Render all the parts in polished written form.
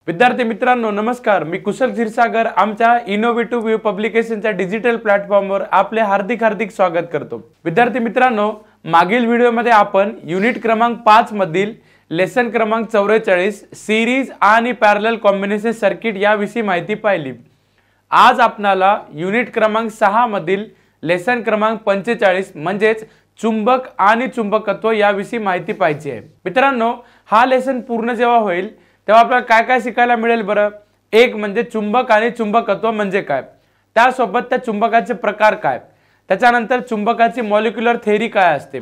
विद्यार्थी मित्रांनो नमस्कार, मी कुशल क्षीरसागर आमच्या इनोव्हेटिव्ह व्यू पब्लिकेशनच्या डिजिटल प्लॅटफॉर्मवर आपले हार्दिक स्वागत करतो। विद्यार्थी मित्रांनो, मागील व्हिडिओमध्ये आपण युनिट क्रमांक 5 मधील लेसन क्रमांक 44 सिरीज आणि पॅरलल कॉम्बिनेशन सर्किट याविषयी माहिती पाहिली। आज आपणाला युनिट क्रमांक 6 मधील लेसन क्रमांक 45 म्हणजेच चुंबक आणि चुंबकत्व याविषयी माहिती पाहिजे आहे। मित्रांनो, हा लेसन पूर्ण जेव्हा होईल तेव्हा आपल्याला काय काय शिकायला मिळेल बरं। एक म्हणजे चुंबक आणि चुंबकत्व म्हणजे काय, त्यासोबत त्या चुंबकाचे प्रकार काय, त्याच्यानंतर चुंबकाची मॉलिक्युलर थेअरी काय असते,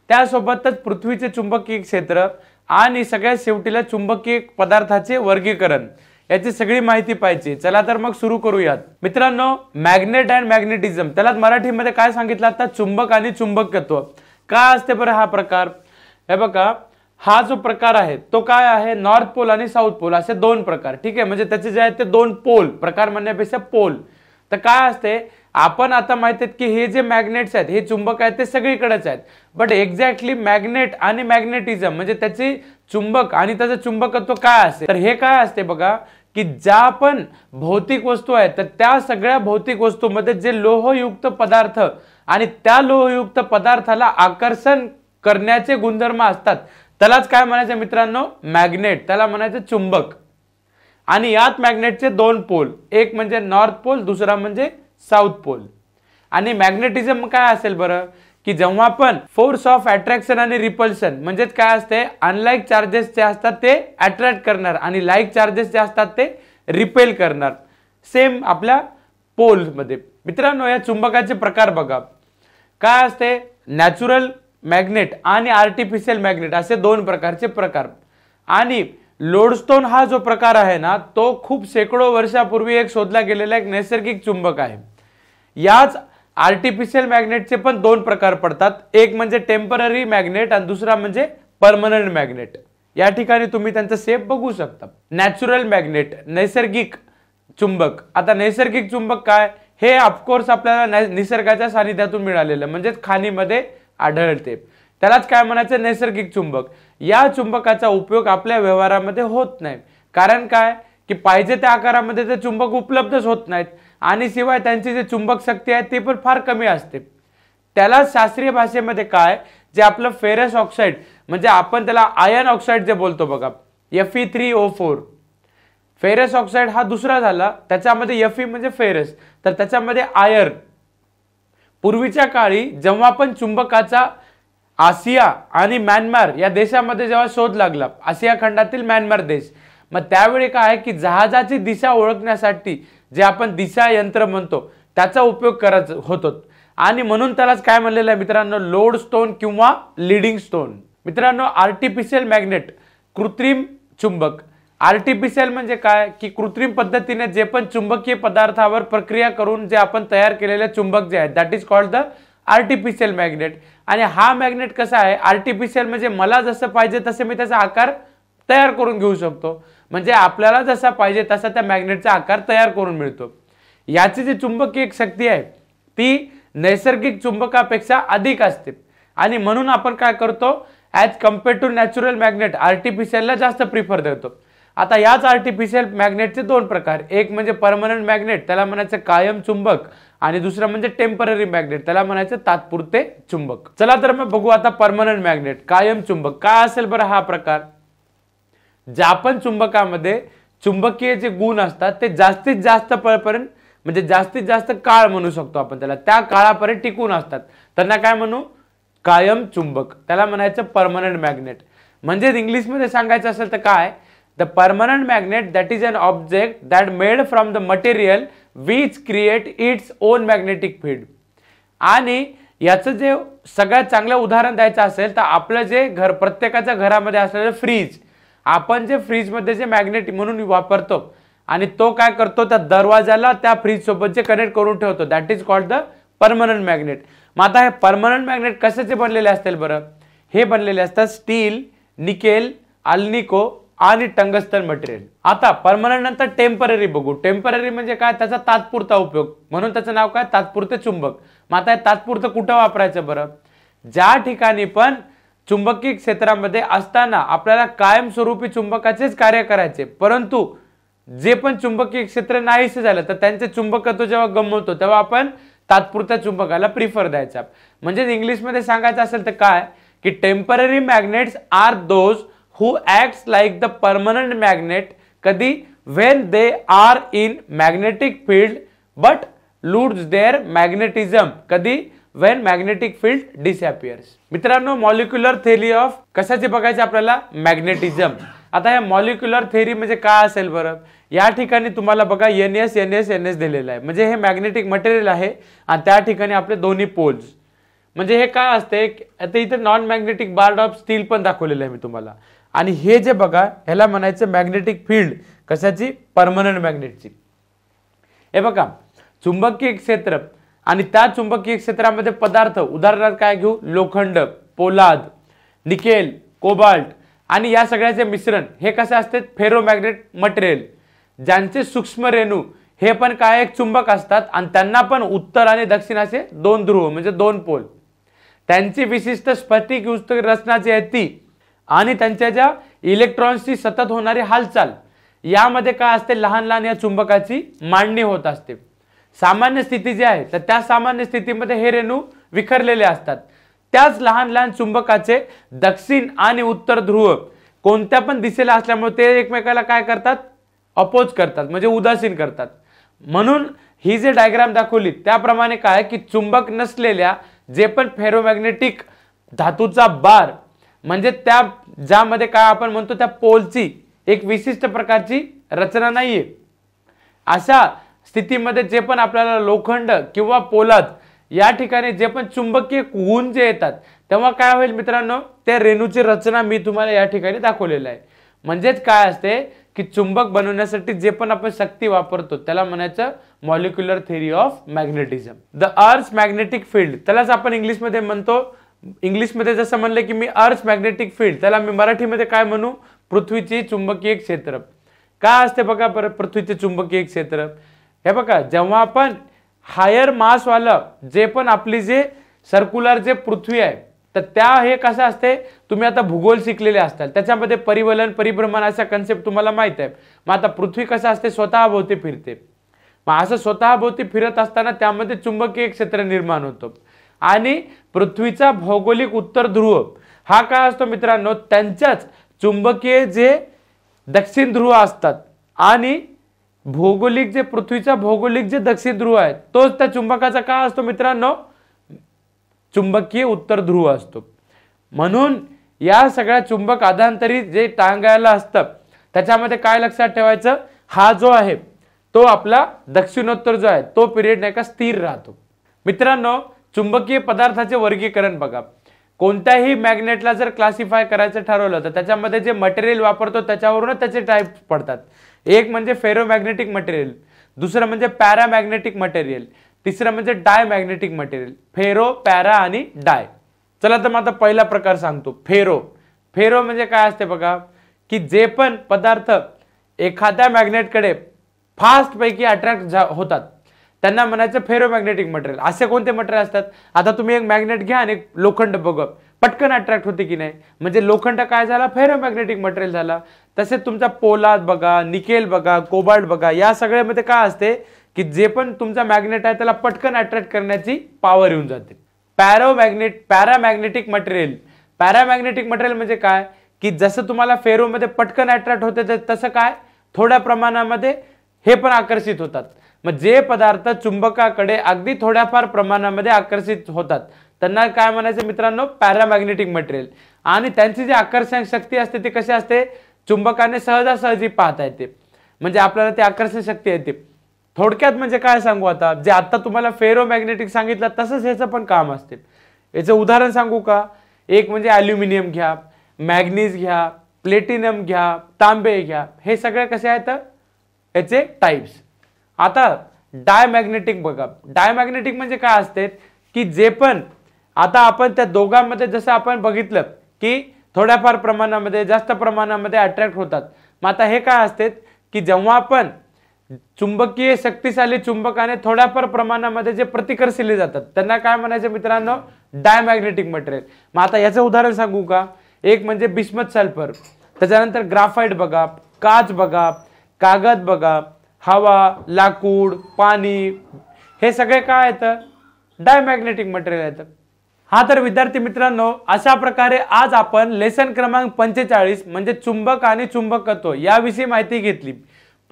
त्यासोबतच पृथ्वीचे चुंबकीय क्षेत्र आणि सगळ्यात शेवटीला चुंबकीय पदार्थाचे वर्गीकरण याची सगळी माहिती पाहिजे। चला तर मग सुरू करूयात। मित्रांनो, मॅग्नेट अँड मॅग्नेटिझम त्याला मराठीमध्ये काय सांगितलं आता, चुंबक आणि चुंबकत्व काय असते बरं हा प्रकार। हे बघा, हा जो प्रकार आहे तो काय आहे, नॉर्थ पोल आणि साऊथ पोल असे दोन प्रकार। ठीक आहे, म्हणजे त्याचे जे आहेत ते दोन पोल, प्रकार म्हणण्यापेक्षा पोल। तर काय असते, आपण आता माहिती आहे की हे जे मॅग्नेट्स आहेत हे चुंबक आहेत ते सगळीकडेच आहेत, बट एक्झॅक्टली मॅग्नेट आणि मॅग्नेटिझम म्हणजे त्याची चुंबक आणि त्याचं चुंबकत्व काय असते, तर हे काय असते बघा की ज्या पण भौतिक वस्तू आहेत तर त्या सगळ्या भौतिक वस्तूंमध्ये जे लोहयुक्त पदार्थ आणि त्या लोहयुक्त पदार्थाला आकर्षण करण्याचे गुणधर्म असतात त्यालाच काय म्हणायचं मित्रांनो, मॅग्नेट, त्याला म्हणायचं चुंबक। आणि यात मॅग्नेटचे दोन पोल, एक म्हणजे नॉर्थ पोल, दुसरा म्हणजे साऊथ पोल। आणि मॅग्नेटिझम काय असेल बरं की जेव्हा पण फोर्स ऑफ अट्रॅक्शन आणि रिपल्शन म्हणजे काय असते, अनलाइक चार्जेस जे असतात ते अट्रॅक्ट करणार आणि लाईक चार्जेस जे असतात ते रिपेल करणार, सेम आपल्या पोल मध्ये। मित्रांनो, या चुंबकाचे प्रकार बघा काय असते, नॅचरल मॅग्नेट आणि आर्टिफिशियल मॅग्नेट असे दोन प्रकारचे प्रकार। आणि लोडस्टोन हा जो प्रकार आहे ना तो खूप शेकडो वर्षापूर्वी एक शोधला गेलेला एक नैसर्गिक चुंबक आहे। याच आर्टिफिशियल मॅग्नेटचे पण दोन प्रकार पडतात, एक म्हणजे टेम्पररी मॅग्नेट आणि दुसरा म्हणजे परमनंट मॅग्नेट। या ठिकाणी तुम्ही त्यांचा शेप बघू शकता। नॅचरल मॅग्नेट, नैसर्गिक चुंबक। आता नैसर्गिक चुंबक काय, हे ऑफकोर्स आपल्याला निसर्गाच्या सानिध्यातून मिळालेलं म्हणजे खाणीमध्ये आढळते, त्यालाच काय म्हणायचं, नैसर्गिक चुंबक। या चुंबकाचा उपयोग आपल्या व्यवहारामध्ये होत नाही, कारण काय की पाहिजे त्या आकारामध्ये ते चुंबक उपलब्धच होत नाहीत आणि शिवाय त्यांची जी चुंबक शक्ती आहे ती पण फार कमी असते। त्याला शास्त्रीय भाषेमध्ये काय, जे आपलं फेरस ऑक्साईड म्हणजे आपण त्याला आयर्न ऑक्साईड जे बोलतो बघा, Fe3O4, फेरस ऑक्साईड हा दुसरा झाला, त्याच्यामध्ये Fe म्हणजे फेरस, तर त्याच्यामध्ये आयर्न। पूर्वीच्या काळी जेव्हा पण चुंबकाचा आशिया आणि म्यानमार या देशामध्ये जेव्हा शोध लागला, आशिया खंडातील म्यानमार देश, मग त्यावेळी काय आहे की जहाजाची दिशा ओळखण्यासाठी जे आपण दिशा यंत्र म्हणतो त्याचा उपयोग करत होतो आणि म्हणून त्यालाच काय म्हणलेलं आहे मित्रांनो, लोड स्टोन किंवा लीडिंग स्टोन। मित्रांनो, आर्टिफिशियल मॅग्नेट कृत्रिम चुंबक। आर्टिफिशियल म्हणजे काय की कृत्रिम पद्धतीने जे पण चुंबकीय पदार्थावर प्रक्रिया करून जे आपण तयार केलेले चुंबक जे आहेत that is called the artificial magnet. आणि हा मॅग्नेट कसा आहे, आर्टिफिशियल म्हणजे मला जसं पाहिजे तसे मी त्याचा आकार तयार करून घेऊ शकतो, म्हणजे आपल्याला जसा पाहिजे तसा त्या मॅग्नेटचा आकार तयार करून मिळतो। याची जी चुंबकीय शक्ती आहे ती नैसर्गिक चुंबकापेक्षा अधिक असते आणि म्हणून आपण काय करतो, as compared to natural magnet आर्टिफिशियलला जास्त प्रिफर देतो। आता याच आर्टिफिशियल मॅग्नेटचे दोन प्रकार, एक म्हणजे परमनंट मॅग्नेट त्याला म्हणायचं कायम चुंबक आणि दुसरं म्हणजे टेम्पररी मॅग्नेट त्याला म्हणायचं तात्पुरते चुंबक। चला तर मग बघू आता परमनंट मॅग्नेट, कायम चुंबक काय असेल बरं हा प्रकार। ज्या पण चुंबकामध्ये चुंबकीय जे गुण असतात ते जास्तीत जास्त पर्यंत म्हणजे जास्तीत जास्त काळ म्हणू शकतो आपण त्याला, त्या काळापर्यंत टिकून असतात, त्यांना काय म्हणू, कायम चुंबक, त्याला म्हणायचं परमनंट मॅग्नेट। म्हणजे इंग्लिशमध्ये सांगायचं असेल तर काय, the permanent magnet that is an object that made from the material which create its own magnetic field। आणि याचं जे सगळ्यात चांगलं उदाहरण द्यायचं असेल तर आपलं जे घर, प्रत्येकाच्या घरामध्ये असलेलं फ्रीज, आपण जे फ्रीज मध्ये जे मॅग्नेट म्हणून वापरतो आणि तो काय करतो, त्या दरवाजाला त्या फ्रीज सोबत जे कनेक्ट करून ठेवतो that is called the permanent magnet. मग आता हे परमनंट मॅग्नेट कशाचे बनलेले असतील बरं, हे बनलेले असतात स्टील, निकेल, अल्निको आणि टंगस्टन मटेरियल। आता परमनंट नंतर टेम्पररी बघू। टेम्पररी म्हणजे काय, त्याचा तात्पुरता उपयोग, म्हणून त्याचं नाव काय, तात्पुरते चुंबक। मग आता तात्पुरतं कुठं वापरायचं बरं, ज्या ठिकाणी पण चुंबकीय क्षेत्रामध्ये असताना आपल्याला कायमस्वरूपी चुंबकाचेच कार्य करायचे, परंतु जे पण चुंबकीय क्षेत्र नाहीसे झालं तर त्यांचे चुंबकत्व जेव्हा गमावतो तेव्हा आपण तात्पुरत्या चुंबकाला प्रिफर द्यायचा. म्हणजे इंग्लिशमध्ये सांगायचं असेल तर काय की temporary magnets are those who acts like the permanent magnet. कधी? When they are in magnetic field but lose their magnetism. कधी? When magnetic field disappears. मित्रांनो, मॉलिक्युलर थेअरी ऑफ कशाचे बघायचे आपल्याला? मॅग्नेटिझम. आता या मॉलिक्युलर थेअरी म्हणजे काय असेल बरं? या ठिकाणी तुम्हाला बघा NS NS NS दिलेलं आहे. म्हणजे हे मॅग्नेटिक मटेरियल आहे आणि त्या ठिकाणी आपले दोन्ही पोल्स. म्हणजे हे काय असते? आता इथे non magnetic bar of steel पण दाखवलेलं आहे मी तुम्हाला. आणि हे जे बघा ह्याला म्हणायचं मॅग्नेटिक फील्ड. कशाची? परमनंट मॅग्नेटची. हे बघा चुंबकीय क्षेत्र आणि त्या चुंबकीय क्षेत्रामध्ये पदार्थ, उदाहरणार्थ काय घेऊ? लोखंड, पोलाद, निकेल, कोबाल्ट आणि या सगळ्याचे मिश्रण हे कसे असते? फेरोमॅग्नेट मटेरियल. ज्यांचे सूक्ष्म रेणू हे पण काय एक चुंबक असतात आणि त्यांना पण उत्तर आणि दक्षिण असे दोन ध्रुव म्हणजे दोन पोल. त्यांची विशिष्ट स्फटिकयुक्त रचना जी आहे ती आणि त्यांच्या ज्या इलेक्ट्रॉन्सची सतत होणारी हालचाल यामध्ये काय असते? लहान लहान या चुंबकाची मांडणी होत असते. सामान्य स्थिती जी आहे तर त्या सामान्य स्थितीमध्ये हे रेणू विखरलेले असतात. त्याच लहान लहान चुंबकाचे दक्षिण आणि उत्तर ध्रुव कोणत्या पण दिशेला असल्यामुळे ते एकमेकाला काय करतात? अपोज करतात म्हणजे उदासीन करतात. म्हणून ही जे डायग्राम दाखवली त्याप्रमाणे काय की चुंबक नसलेल्या जे पण फेरोमॅग्नेटिक धातूचा बार म्हणजे त्या ज्यामध्ये काय आपण म्हणतो त्या पोलची एक विशिष्ट प्रकारची रचना नाहीये. अशा स्थितीमध्ये जे पण आपल्याला लोखंड किंवा पोलाद या ठिकाणी जे पण चुंबकीय गुण जे येतात तेव्हा काय होईल मित्रांनो? त्या रेणूची रचना मी तुम्हाला या ठिकाणी दाखवलेलं आहे. म्हणजेच काय असते की चुंबक बनवण्यासाठी जे पण आपण शक्ती वापरतो त्याला म्हणायचं molecular theory of magnetism. The earth magnetic field त्यालाच आपण इंग्लिशमध्ये म्हणतो. इंग्लिशमध्ये जसं म्हणलं की मी अर्थ मॅग्नेटिक फील्ड, त्याला मी मराठीमध्ये काय म्हणू? पृथ्वीचे चुंबकीय क्षेत्र. काय असते बघा बरं पृथ्वीचे चुंबकीय क्षेत्र? हे बघा जेव्हा आपण हायर मास वाला जे पण आपली जे सर्क्युलर जे पृथ्वी आहे तर त्या हे कसं असते? तुम्ही आता भूगोल शिकलेले असताल त्याच्यामध्ये परिवलन परिभ्रमण असा कन्सेप्ट तुम्हाला माहित आहे. मग आता पृथ्वी कसं असते? स्वतःभोवती फिरते. मग असं स्वतःभोवती फिरत असताना त्यामध्ये चुंबकीय क्षेत्र निर्माण होतं आणि पृथ्वीचा भौगोलिक उत्तर ध्रुव हा काय असतो मित्रांनो? त्यांच्याच चुंबकीय जे दक्षिण ध्रुव असतात आणि भौगोलिक जे पृथ्वीचा भौगोलिक जे दक्षिण ध्रुव आहे तोच त्या चुंबकाचा काय असतो मित्रांनो? चुंबकीय उत्तर ध्रुव असतो. म्हणून या सगळ्या चुंबक आधांतरित जे टांगायला असतं त्याच्यामध्ये काय लक्षात ठेवायचं? हा जो आहे तो आपला दक्षिणोत्तर जो आहे तो पिरियड नाही का स्थिर राहतो. मित्रांनो, चुंबकीय पदार्थाचे वर्गीकरण बघा. कोणत्याही मॅग्नेटला जर क्लासिफाय करायचं ठरवलं तर त्याच्यामध्ये जे मटेरियल वापरतो त्याच्यावरूनच त्याचे टाइप पडतात. एक म्हणजे फेरोमॅग्नेटिक मटेरियल, दुसरं म्हणजे पॅरामॅग्नेटिक मटेरियल, तिसरं म्हणजे डायमॅग्नेटिक मटेरियल. फेरो, पॅरा आणि डाय. चला तर मग आता पहिला प्रकार सांगतो. फेरो. फेरो म्हणजे काय असते बघा की जे पण पदार्थ एखाद्या मॅग्नेटकडे फास्ट पैकी अट्रॅक्ट होतात त्यांना म्हणायचं फेरोमॅग्नेटिक मटेरियल. असे कोणते मटेरियल असतात? आता तुम्ही एक मॅग्नेट घ्या आणि एक लोखंड बघा, पटकन अट्रॅक्ट होते की नाही? म्हणजे लोखंड काय झाला? फेरोमॅग्नेटिक मटेरियल झाला. तसेच तुमचा पोलाद बघा, निकेल बघा, कोबाल्ट बघा, या सगळ्यामध्ये काय असते की जे पण तुमचा मॅग्नेट आहे त्याला पटकन अट्रॅक्ट करण्याची पॉवर येऊन जाते. Paramagnetic material. पॅरामॅग्नेटिक मटेरियल म्हणजे काय की जसं तुम्हाला फेरोमध्ये पटकन अट्रॅक्ट होते तसं काय थोड्या प्रमाणामध्ये हे पण आकर्षित होतात. मग जे पदार्थ चुंबकाकडे अगदी थोड्याफार प्रमाणामध्ये आकर्षित होतात त्यांना काय म्हणायचं मित्रांनो? Paramagnetic material. आणि त्यांची जी आकर्षण शक्ती असते ती कशी असते? चुंबकाने सहजासहजी पाहता येते, म्हणजे आपल्याला ती आकर्षण शक्ती येते. थोडक्यात म्हणजे काय सांगू आता, जे आता तुम्हाला फेरोमॅग्नेटिक सांगितलं तसंच ह्याचं पण काम असते. याचं उदाहरण सांगू का? एक म्हणजे ॲल्युमिनियम घ्या, मॅग्नीज घ्या, प्लेटिनम घ्या, तांबे घ्या, हे सगळे कसे आहेत याचे टाइप्स. आता डायमॅग्नेटिक बघा. डायमॅग्नेटिक म्हणजे काय असते की जे पण आता आपण त्या दोघांमध्ये जसं आपण बघितलं की थोड्याफार प्रमाणामध्ये जास्त प्रमाणामध्ये अट्रॅक्ट होतात. मग आता हे काय असते की जेव्हा आपण चुंबकीय शक्तिशाली चुंबकाने थोड्याफार प्रमाणामध्ये जे प्रतिकर्षिले जातात त्यांना काय म्हणायचं मित्रांनो? Diamagnetic material. मग आता याचं उदाहरण सांगू का? एक म्हणजे बिस्मथ सल्फर, त्याच्यानंतर ग्राफाइट बघा, काच बघा, कागद बघा, हवा, लाकूड, पाणी हे सगळे काय येतं, डायमॅग्नेटिक मटेरियल येतं. हा तर विद्यार्थी मित्रांनो, अशा प्रकारे आज आपण लेसन क्रमांक 45 म्हणजे चुंबक आणि चुंबकत्व याविषयी माहिती घेतली.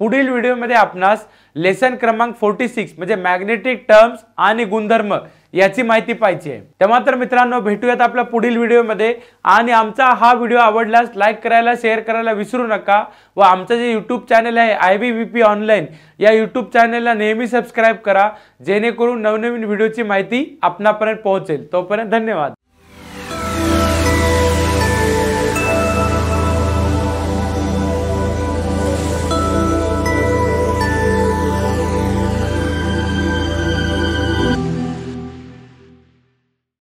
पुढील व्हिडिओमध्ये आपणास लेसन क्रमांक 46 म्हणजे मॅग्नेटिक टर्म्स आणि गुणधर्म याची माहिती पाहिजे आहे. तेव्हा तर मित्रांनो, भेटूयात आपल्या पुढील व्हिडिओमध्ये. आणि आमचा हा व्हिडिओ आवडल्यास लाईक करायला, शेअर करायला विसरू नका. व आमचं जे यूट्यूब चॅनल आहे IBVP ऑनलाईन, या यूट्यूब चॅनलला नेहमी सबस्क्राईब करा, जेणेकरून नवनवीन व्हिडिओची माहिती आपणापर्यंत पोहोचेल. तोपर्यंत धन्यवाद.